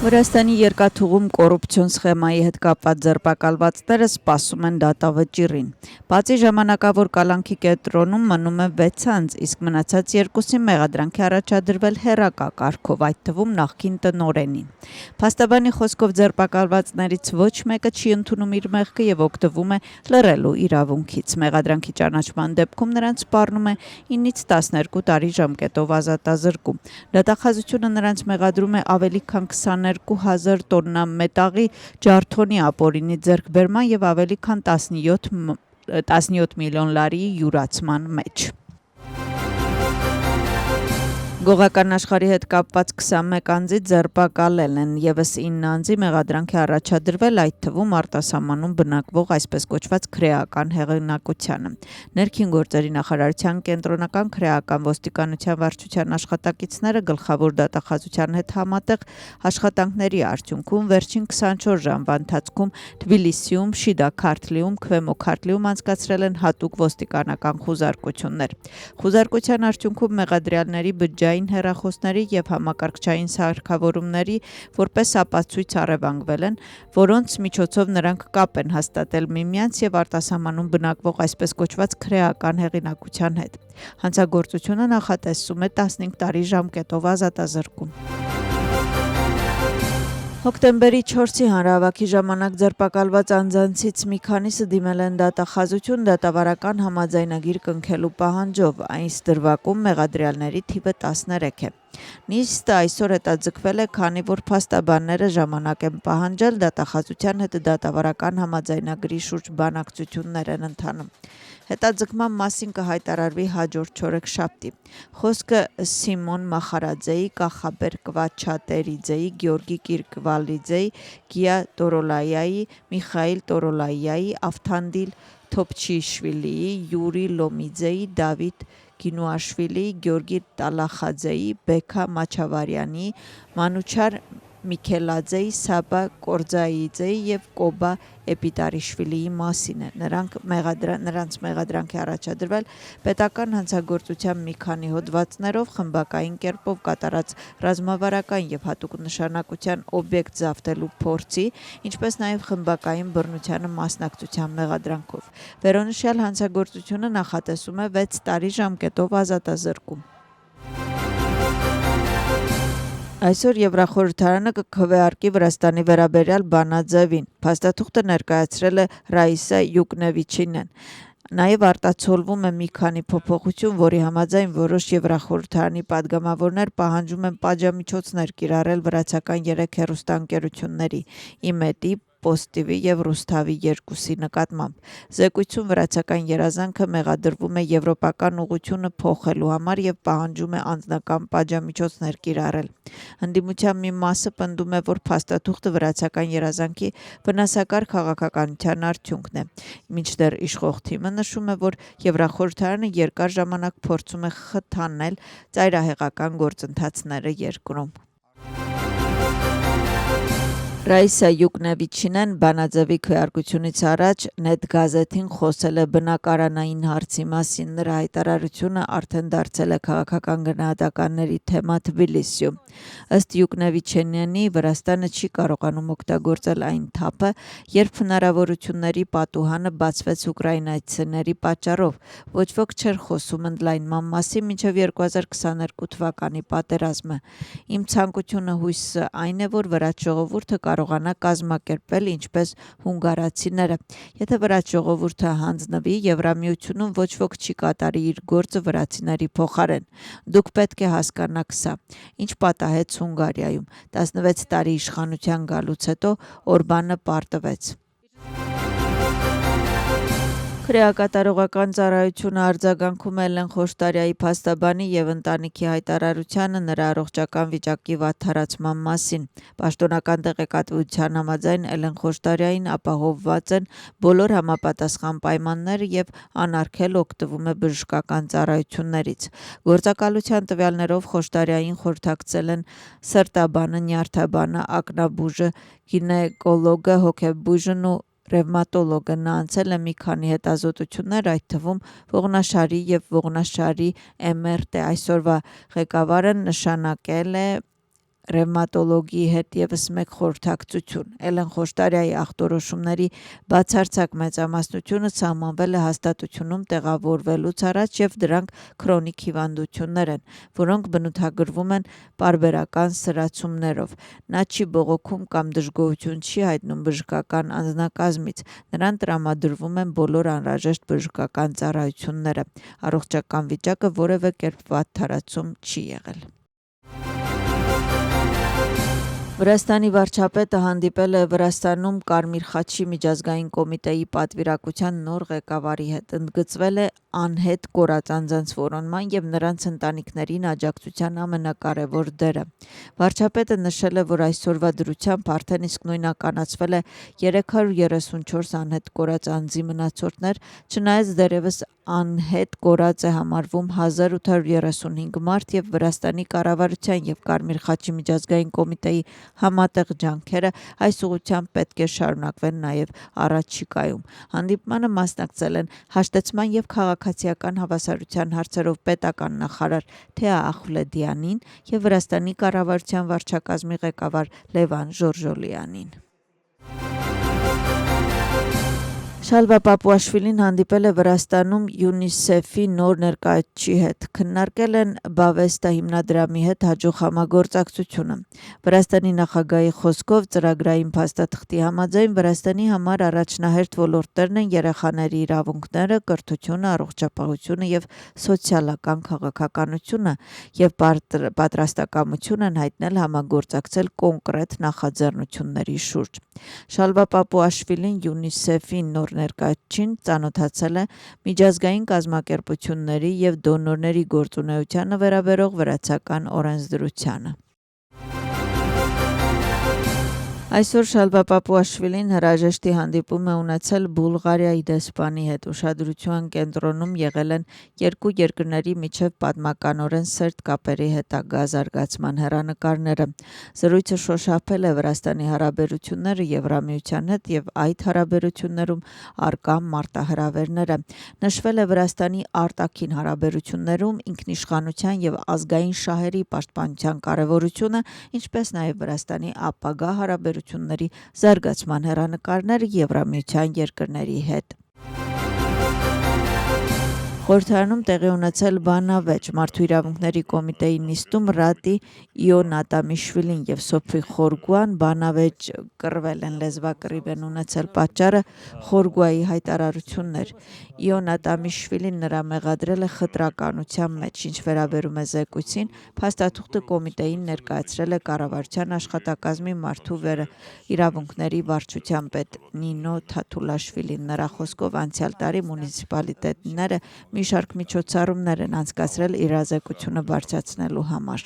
Վրաստանի երկաթուղում կոռուպցիոն սխեմայի հետ կապված ձերբակալվածները սպասում են դատավճիռին։ Բացի ժամանակավոր կալանքի կենտրոնում մնում է 6 անձ, իսկ մնացած 2-ին մեղադրանքի առաջադրվել հեռակա կարգով, այդ թվում նախկին տնօրենին։ Փաստաբանի խոսքով ձերբակալվածներից ոչ մեկը չի ընդունում իր մեղքը եւ օգտվում է լռելու իրավունքից։ Մեղադրանքի ճանաչման դեպքում նրանց սպառնում է 9-ից 12 տարի ժամկետով ազատազրկում։ Դատախազությունը նրանց մեղադրում է ավելի քան 22,000 տոննա մետաղի ջարդոնի ապօրինի ձեռքբերման եւ ավելի քան 17 միլիոն լարի յուրացման մեջ։ Գողական աշխարհի հետ կապված 21 անձից ձերբակալել են եւս 9 անձի մեղադրանք է առաջադրվել, այդ թվում արտասահմանում բնակվող այսպես կոչված քրեական հեղինակությանը։ Ներքին գործերի նախարարության կենտրոնական քրեական ոստիկանության վարչության աշխատակիցները գլխավոր դատախազության հետ համատեղ աշխատանքների արդյունքում վերջին 24 ժամվա ընթացքում Թբիլիսիում, Շիդա Քարթլիում, Քվեմո Քարթլիում անցկացրել են հատուկ ոստիկանական խուզարկություններ։ Խուզարկության արդյունքում մեղադրյալների բջջային հեռախոսների եւ համակարգչային սարքավորումների որպես ապացույց առևանգվել են, որոնց միջոցով նրանք կապ են հաստատել միմյանց եւ արտասահմանում բնակվող այսպես կոչված քրեական հեղինակության հետ։ Հանցագործությունը նախատեսում է 15 տարի ժամկետով ազատազրկում։ Հոկտեմբերի 4-ի հանրահավաքի ժամանակ ձերբակալված անձանցից մի քանիսը դիմել են դատախազություն դատավարական համաձայնագիր կնքելու պահանջով, այս դրվագում մեղադրյալների թիվը 13 է։ Նիստը այսօր հետաձգվել է, քանի որ փաստաբանները ժամանակ են պահանջել, դատախազության հետ դատավարական համաձայնագրի շուրջ բանակցություններ են ընթանում։ Հետաձգման մասին կհայտարարվի հաջորդ չորեքշաբթի։ Խոսքը Սիմոն Մախարաձեի, Կախաբեր Կվաչատերիձեի, Գեորգի Կիրկվալիձեի, Գիա Տորոլայայի, Միխայիլ Տորոլայայի, Ավթանդիլ Թոփչիշվիլիի, Յուրի Լոմիձեի, Դավիթ Գինուաշվիլիի, Գեորգի Տալախաձեի, Բեքա Մաչավարյանի, Մանուչար Միքելաձեի, Սաբա Կորձայիձեի եւ Կոբա Էպիտարիշվիլիի մասին է։ Նրանց մեղադրանք է առաջադրվել պետական հանցագործության մի քանի հոդվածներով, խմբակային կերպով կատարած ռազմավարական եւ հատուկ նշանակության օբյեկտ զավթելու փորձի, ինչպես նաեւ խմբակային բռնությանը մասնակցության մեղադրանքով։ Վերոնշյալ հանցագործությունը նախատեսում է 6 տարի ժամկետով ազատազրկում։ Այսօր Եվրախորհրդարանը կքվեարկի Վրաստանի վերաբերյալ բանաձևին։ Փաստաթուղթը ներկայացրել է Ռաիսա Յուկնևիչինեն։ Նաև արտացոլվում է մի քանի փոփոխություն, որի համաձայն որոշ Եվրախորհրդարանի падգամավորներ պահանջում են պատժամիջոցներ կիրառել վրացական 3 հեռուստաընկերությունների՝ ԻՄԵՏ-ի, Պոստիվի եւ Ռուսթավի 2-ի նկատմամբ։ Զեկույցում վրացական երազանքը մեղադրվում է եվրոպական ուղղությունը փոխելու համար եւ պահանջում է անձնական պատժամիջոցներ կիրառել։ Ընդդիմության մի մասը պնդում է, որ փաստաթուղթը վրացական երազանքի վնասակար քաղաքականության արդյունքն է, մինչդեռ իշխող թիմը նշում է, որ Եվրախորհրդարանը երկար ժամանակ փորձում է խթանել ծայրահեղական գործընթացները երկրում։ Ռաիսա Յուկնևիչինեն բանաձևի քվեարկությունից առաջ Net գազեթին խոսել է բնակարանային հարցի մասին, նրա հայտարարությունը արդեն դարձել է քաղաքական գնահատականների թեմա Թբիլիսիում։ Ըստ Յուկնևիչինյանի, Վրաստանը չի կարողանում օգտագործել այն թափը, երբ հնարավորությունների պատուհանը բացվեց ուկրաինացիների պատճառով, ոչ ոք չէր խոսում ընդլայնման մասին մինչև 2022 թվականի պատերազմը։ Իմ ցանկությունը հույսը այն է, որ վրաց ժողովուրդը կարողանա կազմակերպվել ինչպես հունգարացիները։ Եթե վրաց ժողովուրդը հանձնվի, Եվրամիությունում ոչ ոք չի կատարի իր գործը վրացիների փոխարեն։ Դուք պետք է հասկանաք սա։ Ինչ պատահեց Հունգարիայում։ 16 տարի իշխանության գալուց հետո Օրբանը պարտվեց։ Քրեակատարողական ծառայությունը արձագանքում է Էլեն Խոշտարյայի փաստաբանի եւ ընտանիքի հայտարարությանը նրա առողջական վիճակի վատթարացման մասին։ Պաշտոնական տեղեկատվության համաձայն Էլեն Խոշտարյային ապահովված են բոլոր համապատասխան պայմանները եւ անարգել օգտվում է բժշկական ծառայություններից։ Գործակալության տվյալներով Խոշտարյային խորհրդակցել են սրտաբանը, նյարդաբանը, ակնաբուժը, գինեկոլոգը, հոգեբույժն ու ռևմատոլոգը։ Նա անցել է մի քանի հետազոտություններ, այդ թվում ողնաշարի եւ ողնաշարի MRT։ Այսօրվա ղեկավարը նշանակել է ռևմատոլոգիի հետ եւս մեկ խորհրդակցություն։ Էլեն Խոշտարյայի ախտորոշումների բացարձակ մեծամասնությունը սահմանվել է հաստատությունում տեղավորվելուց առաջ եւ դրանք քրոնիկ հիվանդություններ են, որոնք բնութագրվում են պարբերական սրացումներով։ Նա չի բողոքում կամ դժգոհություն չի հայտնում բժշկական անձնակազմից։ Նրան տրամադրվում են բոլոր անհրաժեշտ բժշկական ծառայությունները։ Առողջական վիճակը որևէ կերպ վատթարացում չի եղել։ Վրաստանի վարչապետը հանդիպել է Վրաստանում Կարմիր խաչի միջազգային կոմիտեի պատվիրակության նոր ղեկավարի հետ։ Ընդգծվել է անհետ կորած անձանց որոնման եւ նրանց ընտանիքներին աջակցության ամենակարևոր դերը։ Վարչապետը նշել է, որ այսօրվա դրությամբ արդեն իսկ նույնականացվել է 334 անհետ կորած անձի մնացորդներ, չնայած դեռևս անհետ կորած է համարվում 1835 մարդ եւ Վրաստանի կառավարության եւ Կարմիր խաչի միջազգային կոմիտեի համատեղ ջանքերը այս ուղղությամբ պետք է շարունակվեն նաև առաջիկայում։ Հանդիպմանը մասնակցել են հաշտեցման եւ քաղաքացիական հավասարության հարցերով պետական նախարար Թեա Ախուլեդյանին եւ Վրաստանի կառավարության վարչակազմի ղեկավար Լևան Ժորժոլյանին։ Շալվա Պապուաշվիլին հանդիպել է Վրաստանում ՅՈՒՆԻՍԵՖ-ի նոր ներկայացուցիչի հետ։ Քննարկել են Բավեստա հիմնադրամի հետ հաջող համագործակցությունը։ Վրաստանի նախագահի խոսքով ծրագրային փաստաթղթի համաձայն Վրաստանի համար առաջնահերթ ոլորտներն են երեխաների իրավունքները, կրթությունը, առողջապահությունը եւ սոցիալական քաղաքականությունը եւ պատրաստակամություն են հայտնել համագործակցել կոնկրետ նախաձեռնությունների շուրջ։ Շալվա Պապուաշվիլին ՅՈՒՆԻՍԵՖ-ի նոր ներկայացուցիչին ծանոթացել է միջազգային կազմակերպությունների եւ դոնորների գործունեությանը վերաբերող վրացական օրենսդրությանը։ Այսօր Շալվա Պապուաշվիլին հրաժեշտի հանդիպում է ունեցել Բուլղարիայի դեսպանի հետ։ Ուշադրության կենտրոնում եղել են երկու երկրների միջև պատմականորեն սերտ կապերի հետագա զարգացման հեռանկարները։ Զրույցը շոշափել է Վրաստանի հարաբերությունները Եվրամիության հետ եւ այդ հարաբերություններում առկա մարտահրավերները։ Նշվել է Վրաստանի արտաքին հարաբերություններում ինքնիշխանության եւ ազգային շահերի պաշտպանության կարեւորությունը, ինչպես նաեւ Վրաստանի ապագա հարաբերությունների զարգացման հեռանկարները Եվրամիության երկրների հետ։ Խորհրդարանում տեղի ունեցել բանավեճ Մարդու իրավունքների կոմիտեի նիստում Ռատի Իոն Ատամիշվիլին եւ Սոփի Խորգուան բանավեճ կռվել են, լեզվակռիվ են ունեցել պատճառը Խորգուայի հայտարարություններ։ Իոն Ատամիշվիլին նրա մեղադրել է խտրականության մեջ, ինչ վերաբերում է զեկույցին, փաստաթուղթը կոմիտեին ներկայացրել է կառավարության աշխատակազմի մարդու իրավունքների վարչության պետ Նինո Թաթուլաշվիլին։ Նրա խոսքով անցյալ տարի մունիցիպալիտետները մի շարք միջոցառումներ են անցկացրել իրազեկությունը բարձրացնելու համար։